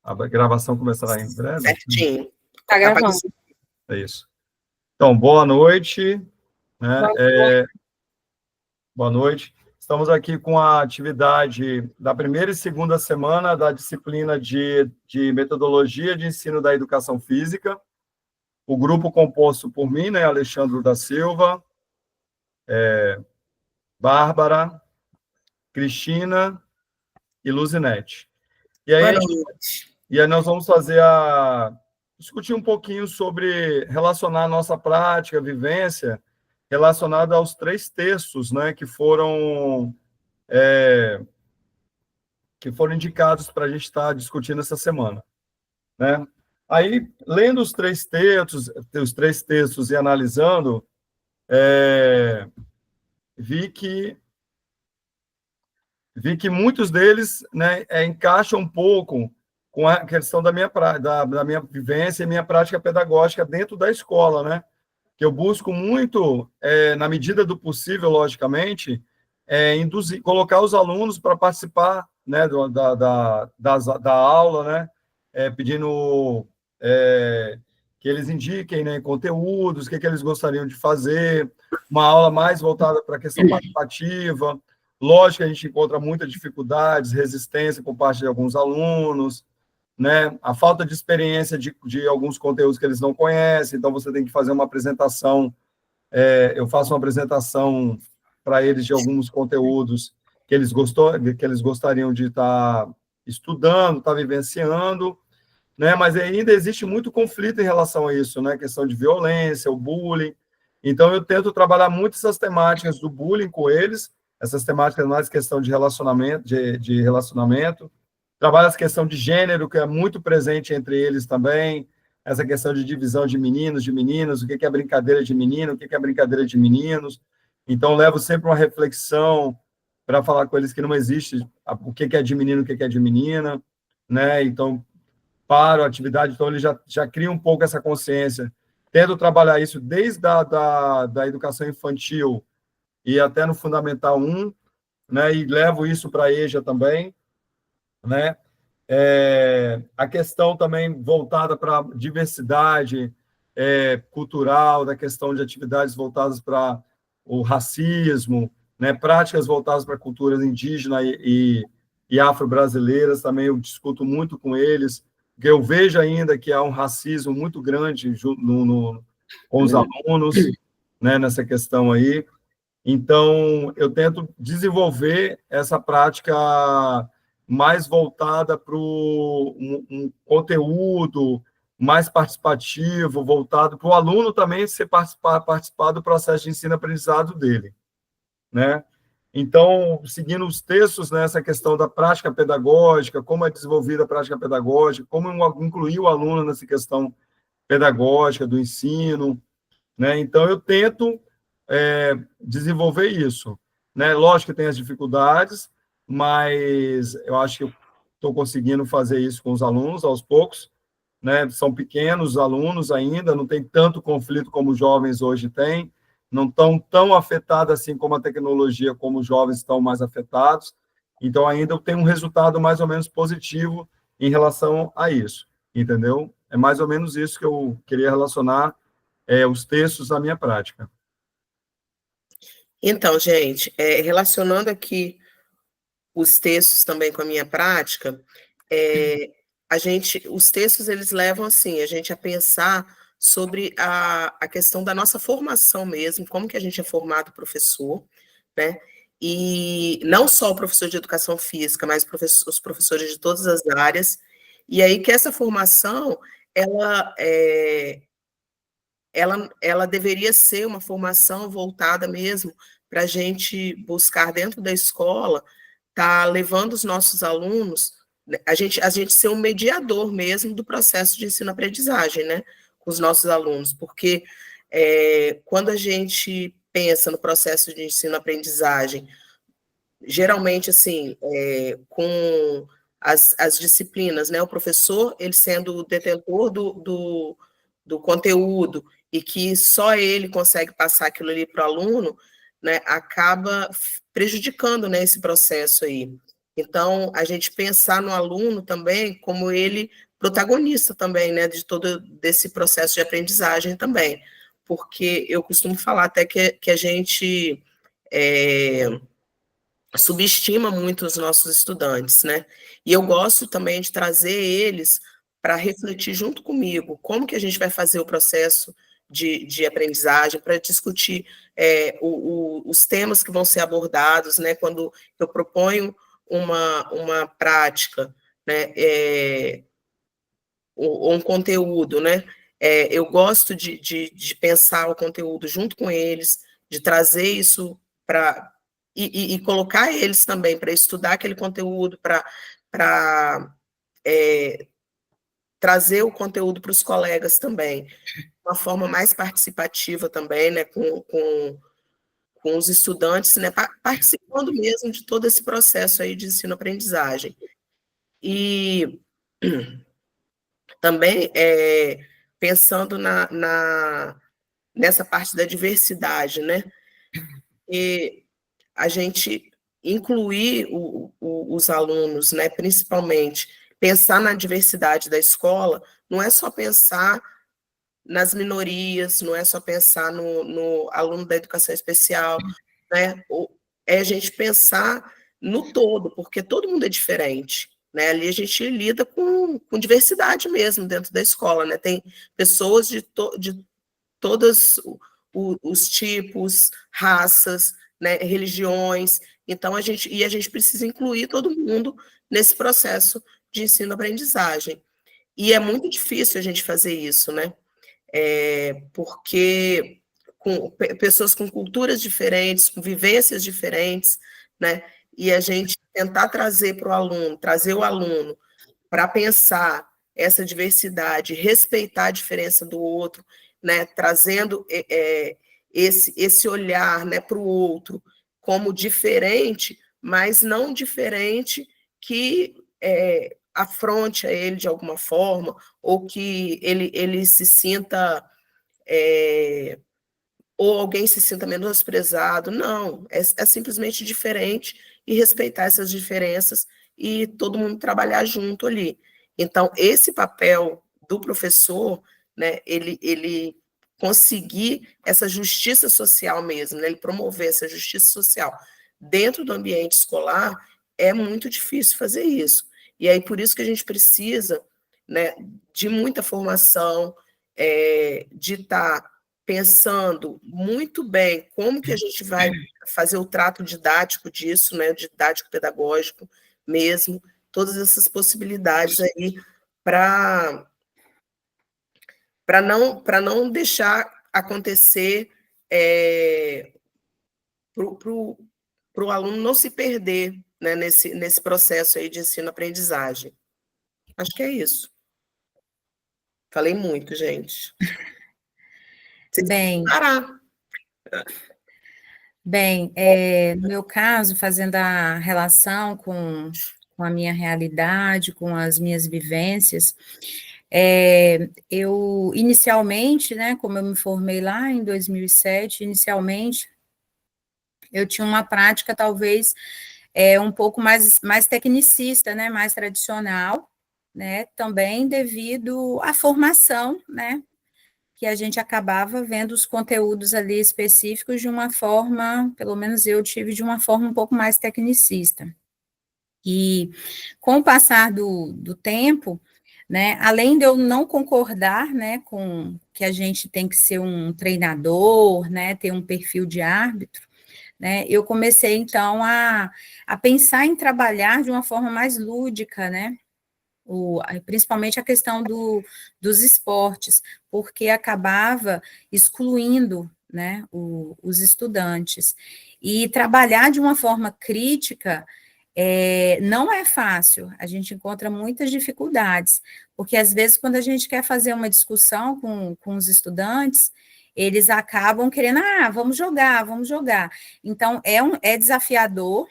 A gravação começará em breve? Certinho. Está gravando. É isso. Então, boa noite. Né? Boa noite. Estamos aqui com a atividade da primeira e segunda semana da disciplina de Metodologia de Ensino da Educação Física. O grupo composto por mim, né, Alexandre da Silva, Bárbara, Cristina e Luzinete. E aí nós vamos discutir um pouquinho sobre relacionar a nossa prática, vivência, relacionada aos 3 textos, né, que foram indicados para a gente estar discutindo essa semana, né? Aí, lendo os 3 textos e analisando, vi que muitos deles, né, encaixam um pouco com a questão da minha vivência e minha prática pedagógica dentro da escola, né? Que eu busco muito, na medida do possível, logicamente, induzir, colocar os alunos para participar, né, da aula, né? Pedindo que eles indiquem, né, conteúdos, o que eles gostariam de fazer, uma aula mais voltada para a questão participativa. Lógico que a gente encontra muitas dificuldades, resistência por parte de alguns alunos, né? A falta de experiência de alguns conteúdos que eles não conhecem, então você tem que fazer uma apresentação, eu faço uma apresentação para eles de alguns conteúdos que eles gostariam de estar estudando, estar vivenciando, né? Mas ainda existe muito conflito em relação a isso, né? A questão de violência, o bullying. Então, eu tento trabalhar muito essas temáticas do bullying com eles, essas temáticas mais questão de relacionamento, de relacionamento. Trabalho essa questão de gênero, que é muito presente entre eles também, essa questão de divisão de meninos, de meninas, o que é brincadeira de menino, o que é brincadeira de meninos. Então, levo sempre uma reflexão para falar com eles que não existe o que é de menino, o que é de menina, né? Então, paro a atividade, então ele já cria um pouco essa consciência. Tento trabalhar isso desde da educação infantil e até no Fundamental 1, né? E levo isso para a EJA também, né? A questão também voltada para a diversidade cultural, da questão de atividades voltadas para o racismo, né? Práticas voltadas para culturas indígenas e afro-brasileiras, também eu discuto muito com eles, porque eu vejo ainda que há um racismo muito grande com os alunos, né, nessa questão aí. Então, eu tento desenvolver essa prática mais voltada para um conteúdo mais participativo, voltado para o aluno também participar do processo de ensino-aprendizado dele, né? Então, seguindo os textos nessa questão da prática pedagógica, como é desenvolvida a prática pedagógica, como incluir o aluno nessa questão pedagógica do ensino, né? Então, eu tento desenvolver isso, né? Lógico que tem as dificuldades, mas eu acho que eu estou conseguindo fazer isso com os alunos aos poucos, né? São pequenos alunos ainda, não tem tanto conflito como os jovens hoje têm, não estão tão afetados assim como a tecnologia, como os jovens estão mais afetados, então ainda eu tenho um resultado mais ou menos positivo em relação a isso, entendeu? É mais ou menos isso que eu queria relacionar os textos à minha prática. Então, gente, relacionando aqui os textos também com a minha prática, os textos, eles levam, assim, a gente a pensar sobre a questão da nossa formação mesmo, como que a gente é formado professor, né? E não só o professor de educação física, mas os professores de todas as áreas, e aí que essa formação, ela deveria ser uma formação voltada mesmo para a gente buscar dentro da escola, tá levando os nossos alunos, a gente ser um mediador mesmo do processo de ensino-aprendizagem, né, com os nossos alunos, porque quando a gente pensa no processo de ensino-aprendizagem, geralmente, assim, com as disciplinas, né, o professor, ele sendo o detentor do conteúdo, e que só ele consegue passar aquilo ali para o aluno, né, acaba prejudicando, né, esse processo aí. Então, a gente pensar no aluno também como ele protagonista também, né, de todo desse processo de aprendizagem também, porque eu costumo falar até que a gente subestima muito os nossos estudantes, né, e eu gosto também de trazer eles para refletir junto comigo, como que a gente vai fazer o processo de aprendizagem, para discutir os temas que vão ser abordados, né, quando eu proponho uma prática, né, ou um conteúdo, né, eu gosto de pensar o conteúdo junto com eles, de trazer isso para... E colocar eles também para estudar aquele conteúdo, para trazer o conteúdo para os colegas também, de uma forma mais participativa também, né, com os estudantes, né, participando mesmo de todo esse processo aí de ensino-aprendizagem. E também pensando nessa parte da diversidade, né, e a gente incluir os alunos, né, principalmente, pensar na diversidade da escola, não é só pensar nas minorias, não é só pensar no aluno da educação especial, né? É a gente pensar no todo, porque todo mundo é diferente, né? Ali a gente lida com diversidade mesmo dentro da escola, né? Tem pessoas de todos os tipos, raças, né? Religiões, então a gente precisa incluir todo mundo nesse processo de ensino-aprendizagem. E é muito difícil a gente fazer isso, né? Porque pessoas com culturas diferentes, com vivências diferentes, né? E a gente tentar trazer para o aluno, trazer o aluno para pensar essa diversidade, respeitar a diferença do outro, né? Trazendo esse olhar, né, para o outro como diferente, mas não diferente que afronte a ele de alguma forma, ou que ele se sinta, ou alguém se sinta menosprezado. Não, é simplesmente diferente, e respeitar essas diferenças e todo mundo trabalhar junto ali. Então, esse papel do professor, né, ele conseguir essa justiça social mesmo, né, ele promover essa justiça social dentro do ambiente escolar, é muito difícil fazer isso. E aí, por isso que a gente precisa, né, de muita formação, de estar pensando muito bem como que a gente vai fazer o trato didático disso, né, o didático pedagógico mesmo, todas essas possibilidades aí para não deixar acontecer, para o aluno não se perder, né, nesse processo aí de ensino-aprendizagem. Acho que é isso. Falei muito, gente. Vocês têm que parar. Bem, no meu caso, fazendo a relação com a minha realidade, com as minhas vivências, eu, inicialmente, né, como eu me formei lá em 2007, inicialmente, eu tinha uma prática, talvez, um pouco mais tecnicista, né, mais tradicional, né, também devido à formação, né, que a gente acabava vendo os conteúdos ali específicos de uma forma, pelo menos eu tive de uma forma um pouco mais tecnicista. E com o passar do tempo, né, além de eu não concordar, né, com que a gente tem que ser um treinador, né, ter um perfil de árbitro, né, eu comecei, então, a pensar em trabalhar de uma forma mais lúdica, né, principalmente a questão dos esportes, porque acabava excluindo, né, os estudantes. E trabalhar de uma forma crítica não é fácil, a gente encontra muitas dificuldades, porque às vezes quando a gente quer fazer uma discussão com os estudantes, eles acabam querendo, vamos jogar, vamos jogar. Então, é desafiador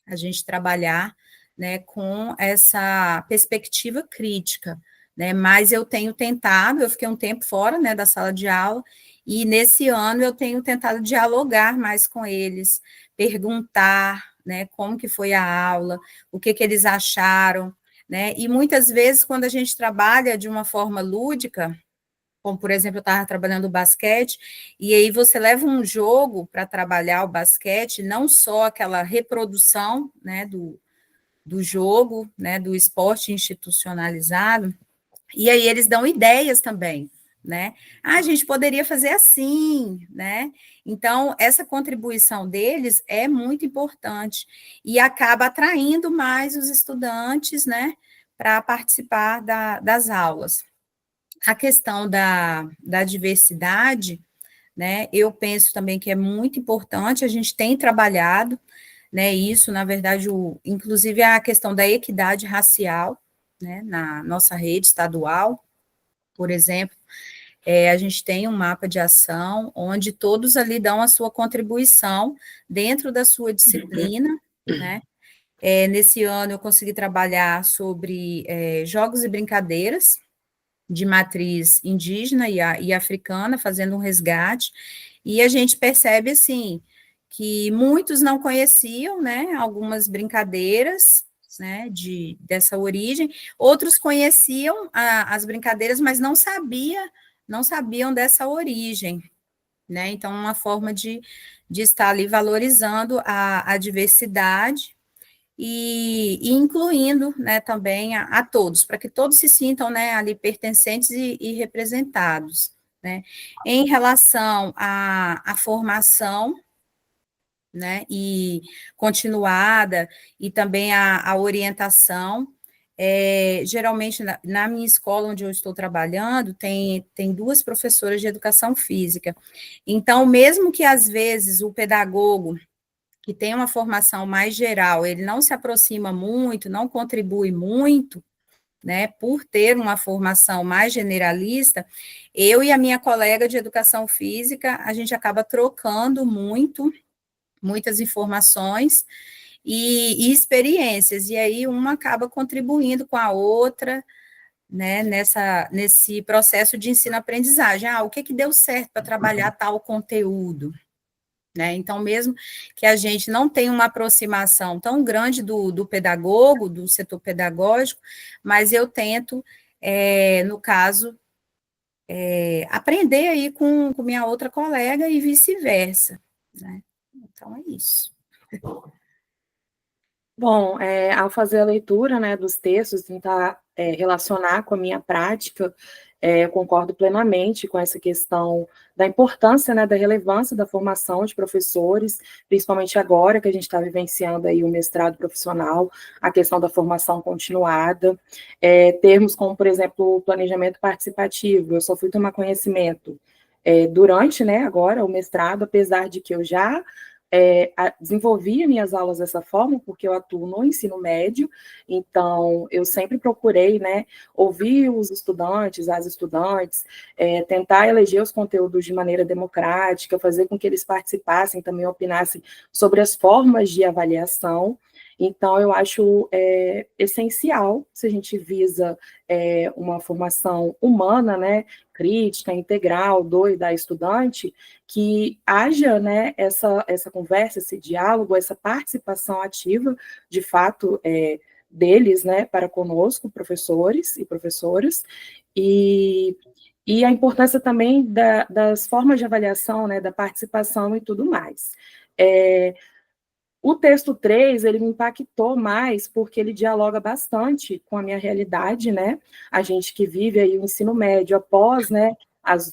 a gente trabalhar, né, com essa perspectiva crítica, né, mas eu tenho tentado, eu fiquei um tempo fora, né, da sala de aula, e nesse ano eu tenho tentado dialogar mais com eles, perguntar, né, como que foi a aula, o que que eles acharam, né, e muitas vezes quando a gente trabalha de uma forma lúdica, como, por exemplo, eu estava trabalhando o basquete, e aí você leva um jogo para trabalhar o basquete, não só aquela reprodução, né, do jogo, né, do esporte institucionalizado, e aí eles dão ideias também, né? Ah, a gente poderia fazer assim, né? Então, essa contribuição deles é muito importante e acaba atraindo mais os estudantes, né, para participar das aulas. A questão da diversidade, né, eu penso também que é muito importante, a gente tem trabalhado, né, isso, na verdade, inclusive a questão da equidade racial, né, na nossa rede estadual, por exemplo, a gente tem um mapa de ação onde todos ali dão a sua contribuição dentro da sua disciplina, né, nesse ano eu consegui trabalhar sobre jogos e brincadeiras, de matriz indígena e africana, fazendo um resgate, e a gente percebe, assim, que muitos não conheciam, né, algumas brincadeiras, né, dessa origem, outros conheciam as brincadeiras, mas não sabiam dessa origem, né, então uma forma de estar ali valorizando a diversidade, e incluindo, né, também a todos, para que todos se sintam, né, ali pertencentes e representados, né. Em relação à formação, né, e continuada, e também a orientação, geralmente na minha escola onde eu estou trabalhando, tem 2 professoras de educação física, então mesmo que às vezes o pedagogo que tem uma formação mais geral, ele não se aproxima muito, não contribui muito, né, por ter uma formação mais generalista, eu e a minha colega de educação física, a gente acaba trocando muitas informações e experiências, e aí uma acaba contribuindo com a outra, né, nesse processo de ensino-aprendizagem. O que deu certo para trabalhar tal conteúdo? Né? Então, mesmo que a gente não tenha uma aproximação tão grande do pedagogo, do setor pedagógico, mas eu tento, no caso, aprender aí com minha outra colega e vice-versa. Né? Então, é isso. Bom, ao fazer a leitura, né, dos textos, tentar relacionar com a minha prática, eu concordo plenamente com essa questão da importância, né, da relevância da formação de professores, principalmente agora que a gente está vivenciando aí o mestrado profissional, a questão da formação continuada, termos como, por exemplo, o planejamento participativo. Eu só fui tomar conhecimento durante, né, agora o mestrado, apesar de que eu já desenvolvia minhas aulas dessa forma, porque eu atuo no ensino médio, então eu sempre procurei, né, ouvir os estudantes, as estudantes, tentar eleger os conteúdos de maneira democrática, fazer com que eles participassem, também opinassem sobre as formas de avaliação. Então, eu acho essencial, se a gente visa uma formação humana, né, crítica, integral, do e da estudante, que haja, né, essa conversa, esse diálogo, essa participação ativa, de fato, deles, né, para conosco, professores e professoras, e a importância também das formas de avaliação, né, da participação e tudo mais. O texto 3, ele me impactou mais porque ele dialoga bastante com a minha realidade, né? A gente que vive aí o ensino médio após, né, as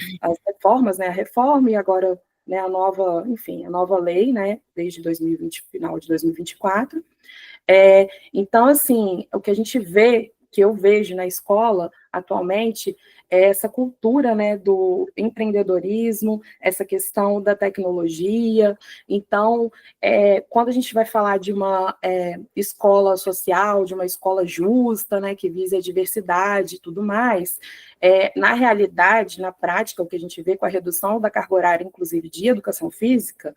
reformas, né, a reforma e agora, né, a nova lei, né, desde 2020, final de 2024. Então, assim, o que a gente vê, que eu vejo na escola atualmente, é essa cultura, né, do empreendedorismo, essa questão da tecnologia. Então, quando a gente vai falar de uma escola social, de uma escola justa, né, que visa a diversidade e tudo mais, na realidade, na prática, o que a gente vê com a redução da carga horária, inclusive de educação física,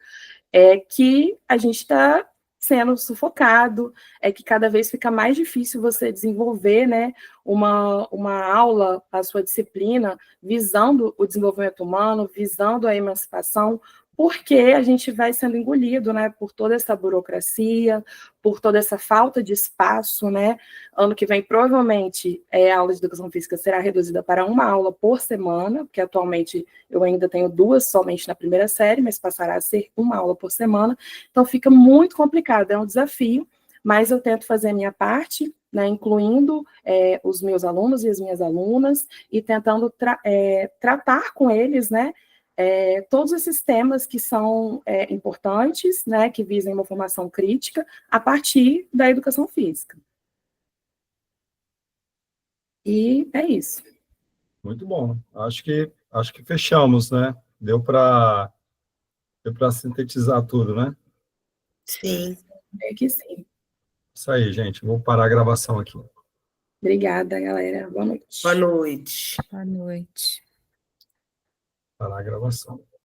é que a gente está sendo sufocado, que cada vez fica mais difícil você desenvolver, né, uma aula, a sua disciplina, visando o desenvolvimento humano, visando a emancipação, porque a gente vai sendo engolido, né, por toda essa burocracia, por toda essa falta de espaço, né. Ano que vem, provavelmente, a aula de educação física será reduzida para uma aula por semana, porque atualmente eu ainda tenho 2 somente na primeira série, mas passará a ser uma aula por semana, então fica muito complicado, é um desafio, mas eu tento fazer a minha parte, né, incluindo os meus alunos e as minhas alunas, e tentando tratar com eles, né, todos esses temas que são importantes, né, que visem uma formação crítica, a partir da educação física. E é isso. Muito bom. Acho que fechamos, né? Deu para sintetizar tudo, né? Sim. É que sim. Isso aí, gente. Vou parar a gravação aqui. Obrigada, galera. Boa noite. Boa noite. Boa noite. Parar a gravação.